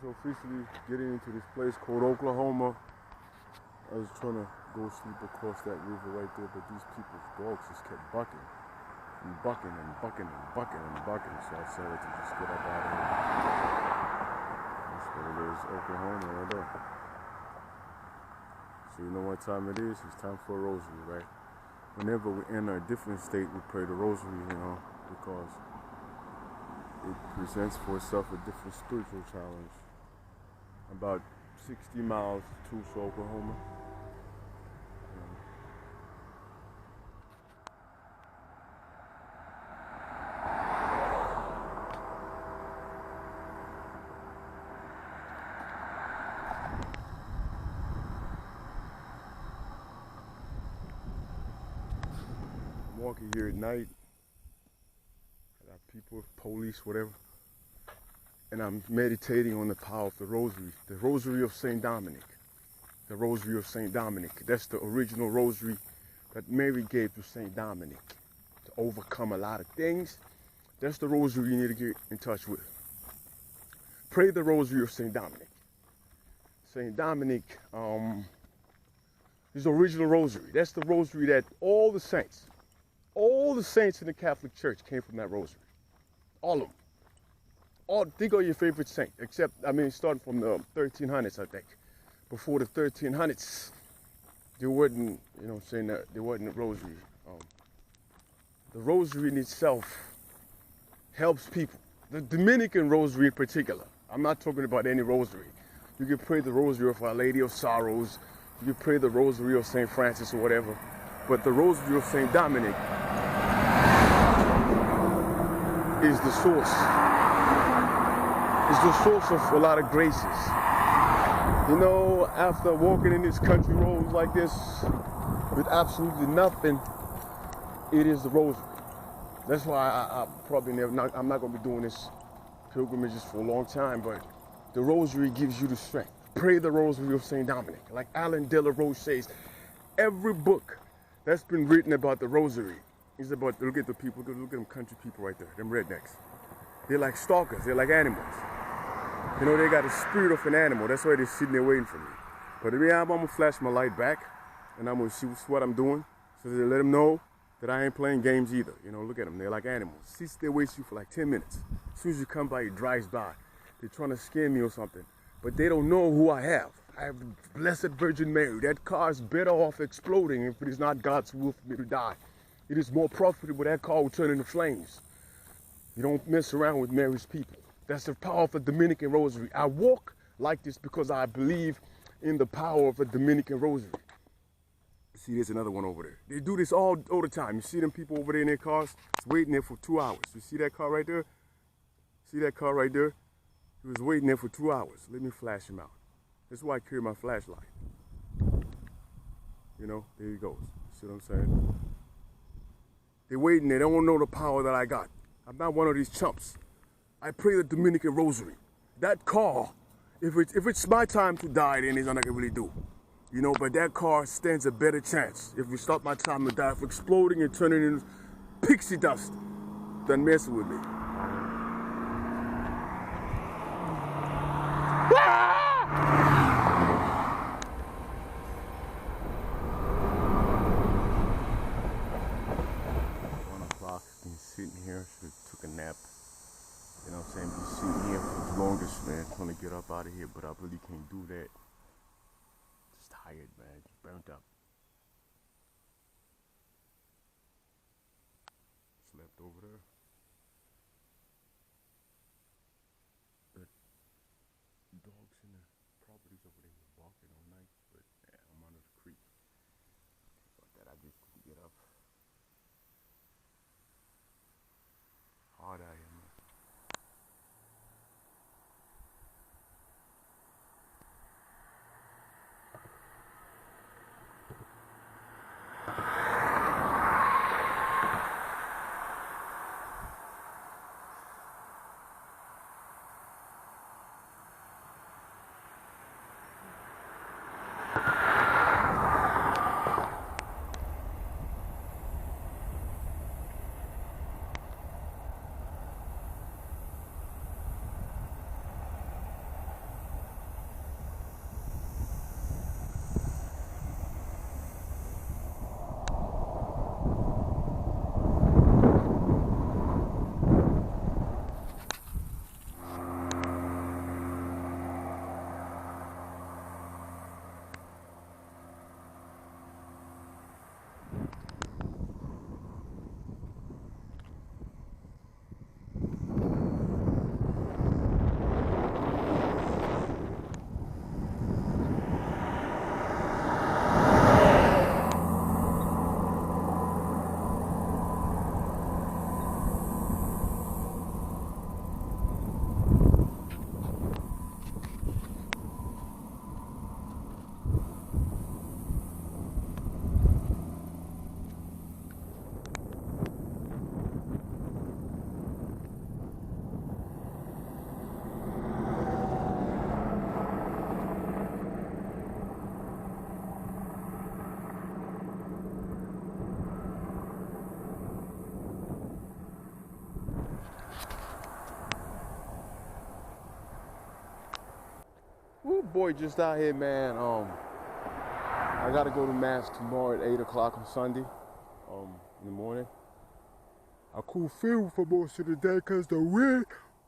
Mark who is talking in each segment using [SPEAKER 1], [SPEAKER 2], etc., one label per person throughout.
[SPEAKER 1] officially getting into this place called Oklahoma. I was trying to go sleep across that river right there, but these people's dogs just kept bucking and bucking and bucking and bucking and bucking. So I decided to just get up out of here. That's what it is, Oklahoma right there. So you know what time it is? It's time for a rosary, right? Whenever we enter a different state, we pray the rosary, because it presents for itself a different spiritual challenge. About 60 miles to Tulsa, Oklahoma. I'm walking here at night. I got people, police, whatever. And I'm meditating on the power of the rosary of St. Dominic. The rosary of St. Dominic. That's the original rosary that Mary gave to St. Dominic to overcome a lot of things. That's the rosary you need to get in touch with. Pray the rosary of St. Dominic. St. Dominic is the original rosary. That's the rosary that all the saints in the Catholic Church came from that rosary. All of them. Think of your favorite saint, except, starting from the 1300s, I think. Before the 1300s, there wasn't, there wasn't a rosary. The rosary in itself helps people. The Dominican rosary in particular. I'm not talking about any rosary. You can pray the rosary of Our Lady of Sorrows. You can pray the rosary of St. Francis or whatever. But the rosary of St. Dominic is the source. It's the source of a lot of graces. After walking in these country roads like this with absolutely nothing, it is the rosary. That's why I probably I'm not going to be doing this pilgrimages for a long time, but the rosary gives you the strength. Pray the rosary of St. Dominic. Like Alan De La Roche says, every book that's been written about the rosary is about, look at the people, look at them country people right there, them rednecks. They're like stalkers, they're like animals. They got the spirit of an animal. That's why they're sitting there waiting for me. But I'm going to flash my light back, and I'm going to see what I'm doing, so they let them know that I ain't playing games either. Look at them. They're like animals. Sits there, waits you for like 10 minutes. As soon as you come by, he drives by. They're trying to scare me or something. But they don't know who I have. I have the Blessed Virgin Mary. That car is better off exploding if it is not God's will for me to die. It is more profitable that car will turn into flames. You don't mess around with Mary's people. That's the power of the Dominican rosary. I walk like this because I believe in the power of the Dominican rosary. See, there's another one over there. They do this all the time. You see them people over there in their cars? It's waiting there for 2 hours. You see that car right there? See that car right there? He was waiting there for 2 hours. Let me flash him out. That's why I carry my flashlight. There he goes. See what I'm saying? They're waiting there. They don't know the power that I got. I'm not one of these chumps. I pray the Dominican rosary. That car, if it's my time to die, then there's nothing I can really do. But that car stands a better chance if we start my time to die of exploding and turning into pixie dust than messing with me. Ah! 1 o'clock, been sitting here, should have took a nap. Been sitting here for the longest, man. Trying to get up out of here, but I really can't do that. Just tired, man. Just burnt up. Slept over there. The dogs in the properties over there were barking all night, but I'm under the creek. But that I just couldn't get up. Hard I am. boy just out here, man. I gotta go to mass tomorrow at 8 o'clock on Sunday, in the morning. I couldn't film for most of the day because the wind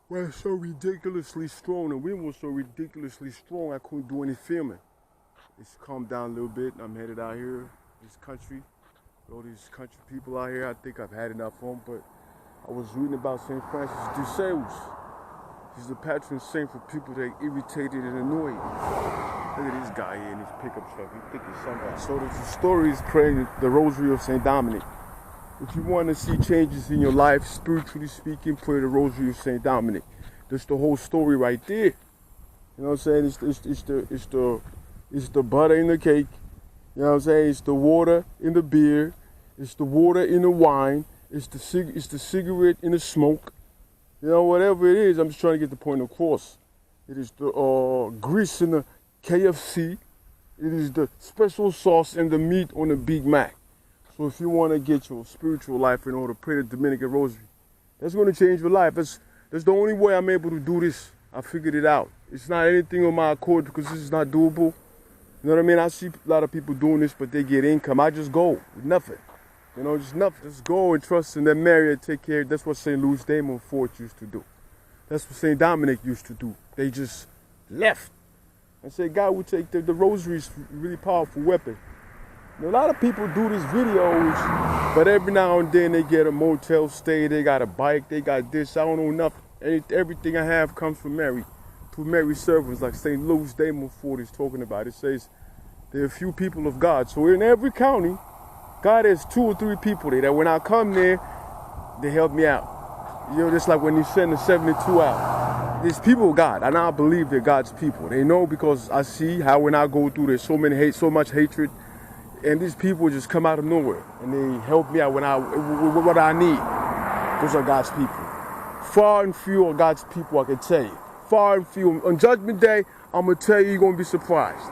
[SPEAKER 1] was so ridiculously strong. The wind was so ridiculously strong, I couldn't do any filming. It's calmed down a little bit. I'm headed out here, this country. All these country people out here, I think I've had enough of them, but I was reading about St. Francis de Sales. He's the patron saint for people that are irritated and annoyed. Look at this guy here in his pickup truck. He think he's somebody. So the story is praying the Rosary of St. Dominic. If you want to see changes in your life, spiritually speaking, pray the Rosary of St. Dominic. That's the whole story right there. You know what I'm saying? It's the butter in the cake. You know what I'm saying? It's the water in the beer. It's the water in the wine. It's the cigarette in the smoke. You know, whatever it is, I'm just trying to get the point across. It is the grease in the KFC. It is the special sauce and the meat on the Big Mac. So if you want to get your spiritual life in order, pray the Dominican Rosary. That's going to change your life. That's the only way I'm able to do this. I figured it out. It's not anything on my accord because this is not doable. You know what I mean? I see a lot of people doing this, but they get income. I just go with nothing. You know, just nothing. Just go and trust in that Mary and take care. That's what St. Louis Daemon Fort used to do. That's what St. Dominic used to do. They just left. And say, God will take the rosary is a really powerful weapon. You know, a lot of people do these videos, but every now and then they get a motel stay, they got a bike, they got this, I don't know nothing. Everything I have comes from Mary. Through Mary's servants, like St. Louis Daemon Fort is talking about. It says there are a few people of God. So in every county, God has 2 or 3 people there that when I come there, they help me out. You know, just like when He sent the 72 out. There's people of God, and I believe they're God's people. They know because I see how when I go through, there's so much hatred, and these people just come out of nowhere, and they help me out when what I need. Those are God's people. Far and few are God's people, I can tell you. Far and few. On Judgment Day, I'm going to tell you, you're going to be surprised.